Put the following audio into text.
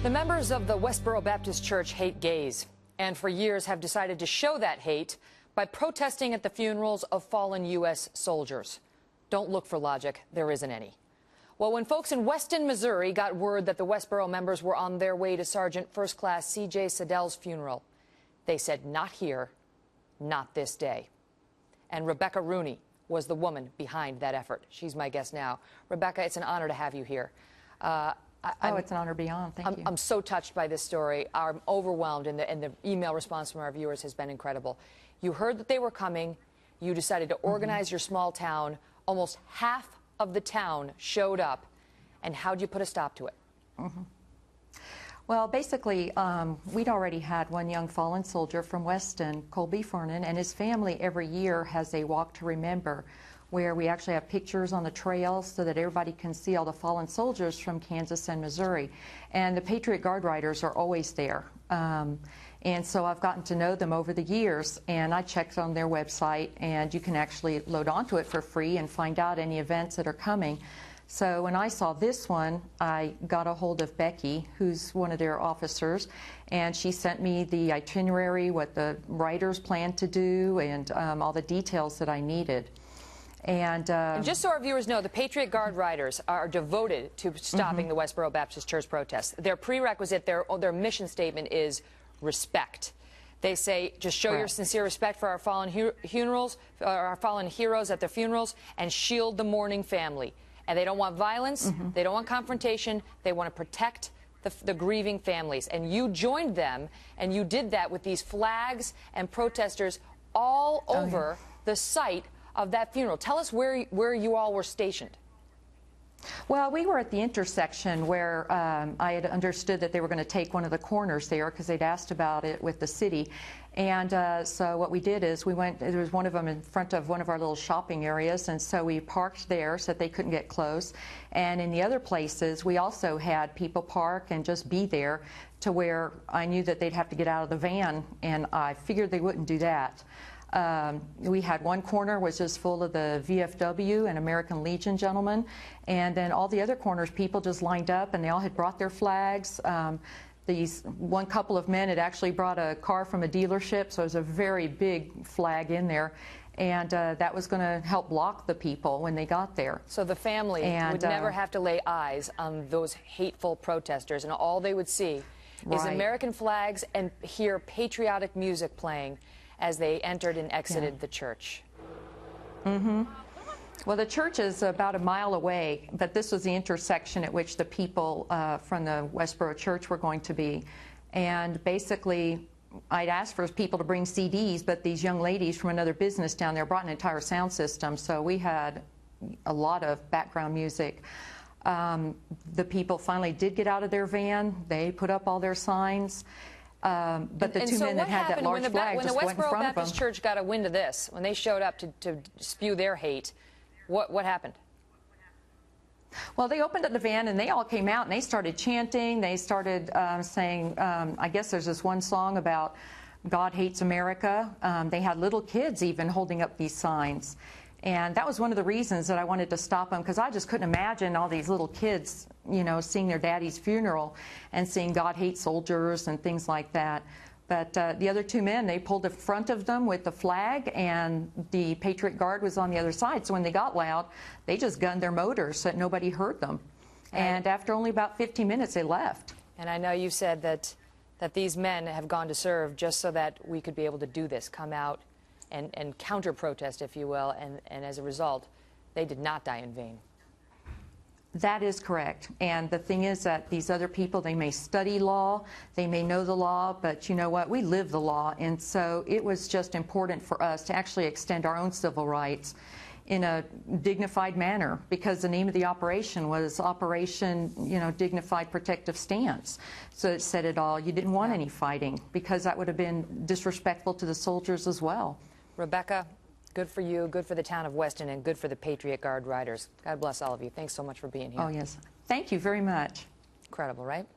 The members of the Westboro Baptist Church hate gays, and for years have decided to show that hate by protesting at the funerals of fallen U.S. soldiers. Don't look for logic, there isn't any. Well, when folks in Weston, Missouri got word that the Westboro members were on their way to Sergeant First Class C.J. Siddell's funeral, they said, not here, not this day. And Rebbecca Rooney was the woman behind that effort. She's my guest now. Rebbecca, it's an honor to have you here. It's an honor to be on. Thank you. I'm so touched by this story. I'm overwhelmed, and the email response from our viewers has been incredible. You heard that they were coming. You decided to organize your small town. Almost half of the town showed up. And how'd you put a stop to it? Well, basically, we'd already had one young fallen soldier from Weston, Colby Fernan, and his family every year has a walk to remember, where we actually have pictures on the trails so that everybody can see all the fallen soldiers from Kansas and Missouri. And the Patriot Guard riders are always there. And so I've gotten to know them over the years, and I checked on their website, and you can actually load onto it for free and find out any events that are coming. So when I saw this one, I got a hold of Becky, who's one of their officers, and she sent me the itinerary, what the riders planned to do, and all the details that I needed. And just so our viewers know, the Patriot Guard riders are devoted to stopping the Westboro Baptist Church protests. Their prerequisite, their mission statement is respect. They say, just show your sincere respect for our fallen our fallen heroes at their funerals, and shield the mourning family. And they don't want violence, they don't want confrontation, they want to protect the grieving families. And you joined them, and you did that with these flags and protesters all over the site of that funeral. Tell us where you all were stationed. Well, we were at the intersection where I had understood that they were going to take one of the corners there because they'd asked about it with the city. And so what we did is we went, there was one of them in front of one of our little shopping areas, and so we parked there so that they couldn't get close. And in the other places, we also had people park and just be there to where I knew that they'd have to get out of the van, and I figured they wouldn't do that. We had one corner was just full of the VFW and American Legion gentlemen, and then all the other corners, people just lined up, and they all had brought their flags. One couple of men had actually brought a car from a dealership, so it was a very big flag in there, and that was going to help block the people when they got there. So the family would never have to lay eyes on those hateful protesters, and all they would see is American flags and hear patriotic music playing as they entered and exited the church. Well, the church is about a mile away, but this was the intersection at which the people from the Westboro church were going to be. And basically, I'd asked for people to bring CDs, but these young ladies from another business down there brought an entire sound system, so we had a lot of background music. The people finally did get out of their van. They put up all their signs. But the two men that had that large flag just went in front of them. When the Westboro Baptist Church got a wind of this, when they showed up to spew their hate, what happened? Well, they opened up the van, and they all came out, and they started chanting. They started saying, I guess there's this one song about God hates America. They had little kids even holding up these signs. And that was one of the reasons that I wanted to stop them, because I just couldn't imagine all these little kids, you know, seeing their daddy's funeral and seeing God hates soldiers and things like that. But the other two men, they pulled in front of them with the flag, and the Patriot Guard was on the other side. So when they got loud, they just gunned their motors so that nobody heard them. And after only about 15 minutes, they left. And I know you said that these men have gone to serve just so that we could be able to do this, come out and counter-protest, if you will, and as a result, they did not die in vain. That is correct. And the thing is that these other people, they may study law, they may know the law, but you know what? We live the law, and so it was just important for us to actually extend our own civil rights in a dignified manner, because the name of the operation was Operation, Dignified Protective Stance. So it said it all. You didn't want any fighting, because that would have been disrespectful to the soldiers as well. Rebbecca, good for you, good for the town of Weston, and good for the Patriot Guard riders. God bless all of you. Thanks so much for being here. Oh, yes. Thank you very much. Incredible, right?